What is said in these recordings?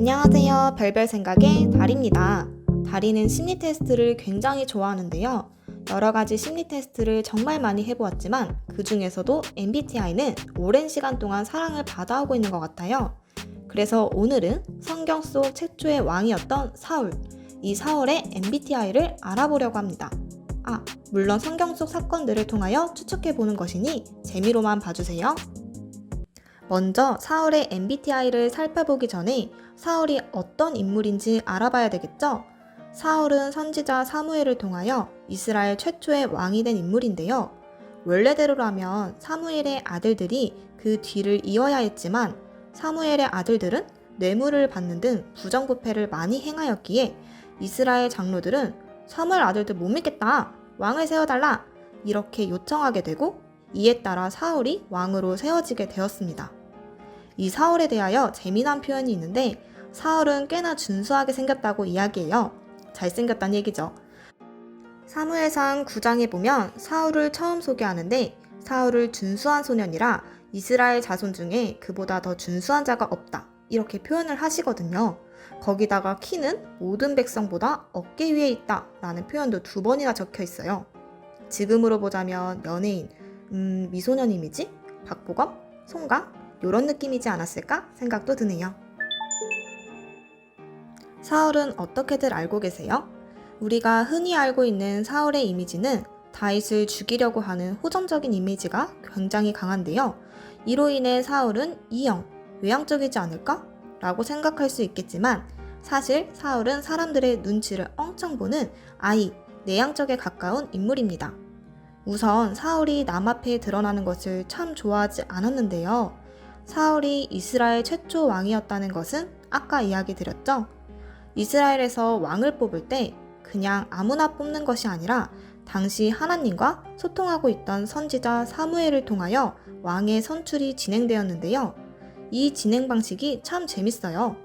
안녕하세요. 별별 생각의 다리입니다. 다리는 심리 테스트를 굉장히 좋아하는데요. 여러 가지 심리 테스트를 정말 많이 해보았지만 그 중에서도 MBTI는 오랜 시간 동안 사랑을 받아오고 있는 것 같아요. 그래서 오늘은 성경 속 최초의 왕이었던 사울, 이 사울의 MBTI를 알아보려고 합니다. 물론 성경 속 사건들을 통하여 추측해보는 것이니 재미로만 봐주세요. 먼저 사울의 MBTI를 살펴보기 전에 사울이 어떤 인물인지 알아봐야 되겠죠? 사울은 선지자 사무엘을 통하여 이스라엘 최초의 왕이 된 인물인데요. 원래대로라면 사무엘의 아들들이 그 뒤를 이어야 했지만 사무엘의 아들들은 뇌물을 받는 등 부정부패를 많이 행하였기에 이스라엘 장로들은 사무엘 아들들 못 믿겠다, 왕을 세워달라, 이렇게 요청하게 되고 이에 따라 사울이 왕으로 세워지게 되었습니다. 이 사울에 대하여 재미난 표현이 있는데 사울은 꽤나 준수하게 생겼다고 이야기해요. 잘생겼다는 얘기죠. 사무엘상 9장에 보면 사울을 처음 소개하는데 사울을 준수한 소년이라 이스라엘 자손 중에 그보다 더 준수한 자가 없다, 이렇게 표현을 하시거든요. 거기다가 키는 모든 백성보다 어깨 위에 있다 라는 표현도 2번이나 적혀 있어요. 지금으로 보자면 연예인, 미소년 이미지? 박보검? 송강? 이런 느낌이지 않았을까 생각도 드네요. 사울은 어떻게들 알고 계세요? 우리가 흔히 알고 있는 사울의 이미지는 다윗을 죽이려고 하는 호전적인 이미지가 굉장히 강한데요. 이로 인해 사울은 이형, 외향적이지 않을까? 라고 생각할 수 있겠지만 사실 사울은 사람들의 눈치를 엄청 보는 내향적에 가까운 인물입니다. 우선 사울이 남 앞에 드러나는 것을 참 좋아하지 않았는데요. 사울이 이스라엘 최초 왕이었다는 것은 아까 이야기 드렸죠? 이스라엘에서 왕을 뽑을 때 그냥 아무나 뽑는 것이 아니라 당시 하나님과 소통하고 있던 선지자 사무엘을 통하여 왕의 선출이 진행되었는데요. 이 진행 방식이 참 재밌어요.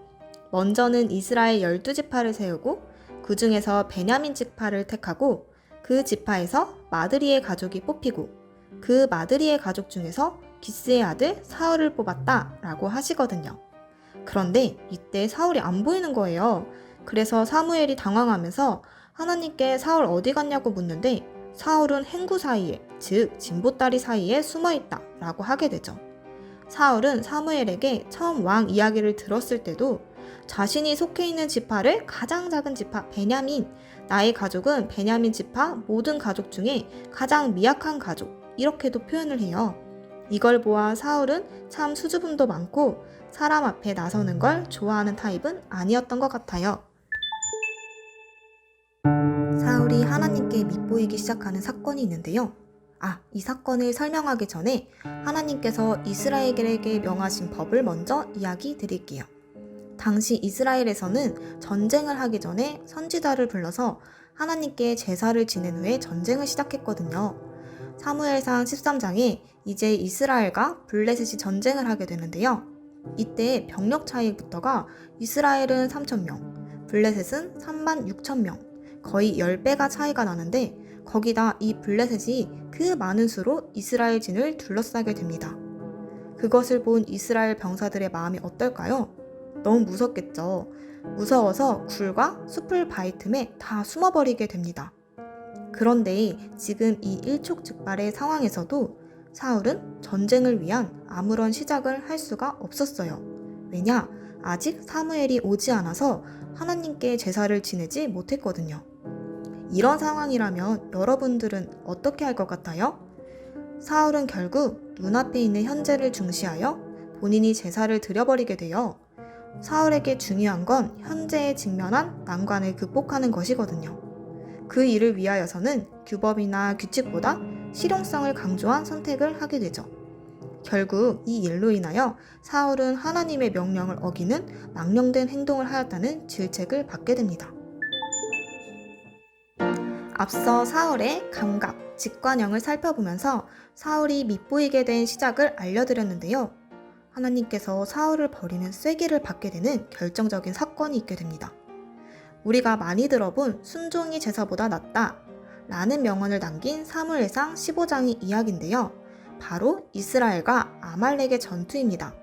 먼저는 이스라엘 12지파를 세우고 그 중에서 베냐민 지파를 택하고 그 지파에서 마드리의 가족이 뽑히고 그 마드리의 가족 중에서 기스의 아들 사울을 뽑았다 라고 하시거든요. 그런데 이때 사울이 안 보이는 거예요. 그래서 사무엘이 당황하면서 하나님께 사울 어디 갔냐고 묻는데 사울은 행구 사이에, 즉 진보다리 사이에 숨어있다 라고 하게 되죠. 사울은 사무엘에게 처음 왕 이야기를 들었을 때도 자신이 속해 있는 지파를 가장 작은 지파 베냐민, 나의 가족은 베냐민 지파 모든 가족 중에 가장 미약한 가족, 이렇게도 표현을 해요. 이걸 보아 사울은 참 수줍음도 많고 사람 앞에 나서는 걸 좋아하는 타입은 아니었던 것 같아요. 사울이 하나님께 밉보이기 시작하는 사건이 있는데요. 이 사건을 설명하기 전에 하나님께서 이스라엘에게 명하신 법을 먼저 이야기 드릴게요. 당시 이스라엘에서는 전쟁을 하기 전에 선지자를 불러서 하나님께 제사를 지낸 후에 전쟁을 시작했거든요. 사무엘상 13장에 이제 이스라엘과 블레셋이 전쟁을 하게 되는데요. 이때 병력 차이부터가 이스라엘은 3,000명, 블레셋은 36,000명, 거의 10배가 차이가 나는데 거기다 이 블레셋이 그 많은 수로 이스라엘 진을 둘러싸게 됩니다. 그것을 본 이스라엘 병사들의 마음이 어떨까요? 너무 무섭겠죠. 무서워서 굴과 숲을 바위 틈에 다 숨어버리게 됩니다. 그런데 지금 이 일촉즉발의 상황에서도 사울은 전쟁을 위한 아무런 시작을 할 수가 없었어요. 왜냐? 아직 사무엘이 오지 않아서 하나님께 제사를 지내지 못했거든요. 이런 상황이라면 여러분들은 어떻게 할 것 같아요? 사울은 결국 눈앞에 있는 현재를 중시하여 본인이 제사를 드려버리게 돼요. 사울에게 중요한 건 현재에 직면한 난관을 극복하는 것이거든요. 그 일을 위하여서는 규범이나 규칙보다 실용성을 강조한 선택을 하게 되죠. 결국 이 일로 인하여 사울은 하나님의 명령을 어기는 망령된 행동을 하였다는 질책을 받게 됩니다. 앞서 사울의 감각, 직관형을 살펴보면서 사울이 밉보이게 된 시작을 알려드렸는데요. 하나님께서 사울을 버리는 쐐기를 받게 되는 결정적인 사건이 있게 됩니다. 우리가 많이 들어본 순종이 제사보다 낫다 라는 명언을 남긴 사무엘상 15장의 이야기인데요. 바로 이스라엘과 아말렉의 전투입니다.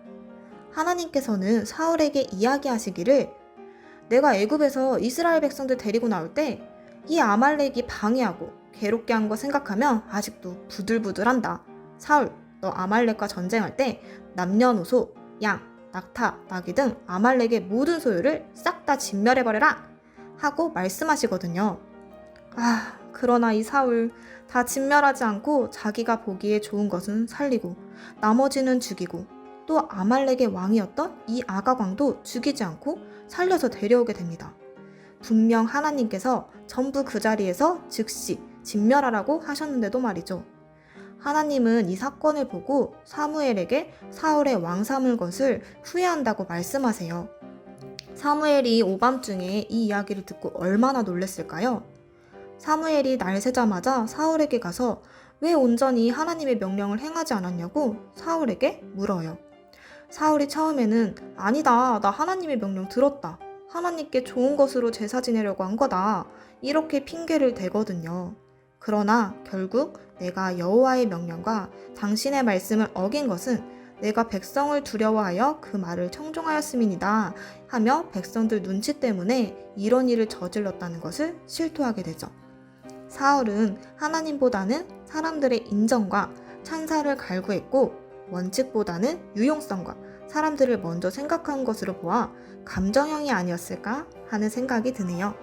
하나님께서는 사울에게 이야기하시기를 내가 애굽에서 이스라엘 백성들 데리고 나올 때 이 아말렉이 방해하고 괴롭게 한 거 생각하면 아직도 부들부들한다. 사울, 너 아말렉과 전쟁할 때 남녀노소, 양, 낙타, 나귀 등 아말렉의 모든 소유를 싹 다 진멸해버려라! 하고 말씀하시거든요. 그러나 이 사울 다 진멸하지 않고 자기가 보기에 좋은 것은 살리고 나머지는 죽이고 또 아말렉의 왕이었던 이 아가광도 죽이지 않고 살려서 데려오게 됩니다. 분명 하나님께서 전부 그 자리에서 즉시 진멸하라고 하셨는데도 말이죠. 하나님은 이 사건을 보고 사무엘에게 사울의 왕 삼을 것을 후회한다고 말씀하세요. 사무엘이 오밤중에 이 이야기를 듣고 얼마나 놀랐을까요? 사무엘이 날 새자마자 사울에게 가서 왜 온전히 하나님의 명령을 행하지 않았냐고 사울에게 물어요. 사울이 처음에는 아니다, 나 하나님의 명령 들었다. 하나님께 좋은 것으로 제사 지내려고 한 거다. 이렇게 핑계를 대거든요. 그러나 결국 내가 여호와의 명령과 당신의 말씀을 어긴 것은 내가 백성을 두려워하여 그 말을 청종하였음이니이다 하며 백성들 눈치 때문에 이런 일을 저질렀다는 것을 실토하게 되죠. 사울은 하나님보다는 사람들의 인정과 찬사를 갈구했고 원칙보다는 유용성과 사람들을 먼저 생각한 것으로 보아 감정형이 아니었을까 하는 생각이 드네요.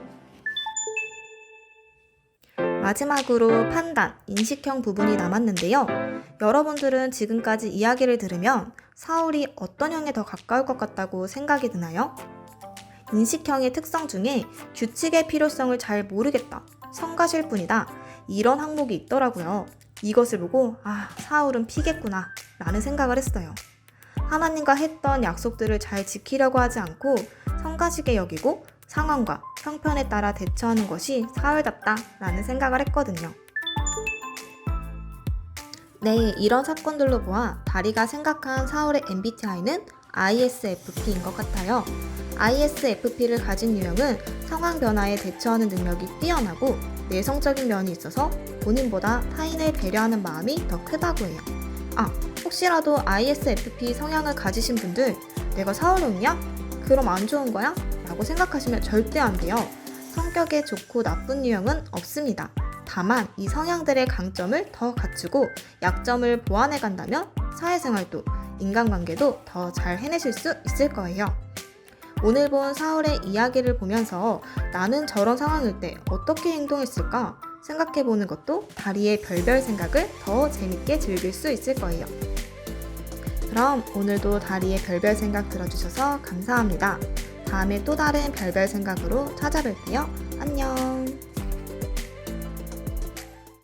마지막으로 판단, 인식형 부분이 남았는데요. 여러분들은 지금까지 이야기를 들으면 사울이 어떤 형에 더 가까울 것 같다고 생각이 드나요? 인식형의 특성 중에 규칙의 필요성을 잘 모르겠다, 성가실 뿐이다, 이런 항목이 있더라고요. 이것을 보고 사울은 피겠구나 라는 생각을 했어요. 하나님과 했던 약속들을 잘 지키려고 하지 않고 성가시게 여기고 상황과 형편에 따라 대처하는 것이 사울답다 라는 생각을 했거든요. 네, 이런 사건들로 보아 다리가 생각한 사울의 MBTI는 ISFP인 것 같아요. ISFP를 가진 유형은 상황 변화에 대처하는 능력이 뛰어나고 내성적인 면이 있어서 본인보다 타인을 배려하는 마음이 더 크다고 해요. 혹시라도 ISFP 성향을 가지신 분들 내가 사울형이야? 그럼 안 좋은 거야? 라고 생각하시면 절대 안 돼요. 성격에 좋고 나쁜 유형은 없습니다. 다만 이 성향들의 강점을 더 갖추고 약점을 보완해 간다면 사회생활도 인간관계도 더 잘 해내실 수 있을 거예요. 오늘 본 사울의 이야기를 보면서 나는 저런 상황일 때 어떻게 행동했을까 생각해보는 것도 다리의 별별 생각을 더 재밌게 즐길 수 있을 거예요. 그럼 오늘도 다리의 별별 생각 들어주셔서 감사합니다. 다음에 또 다른 별별 생각으로 찾아뵐게요. 안녕.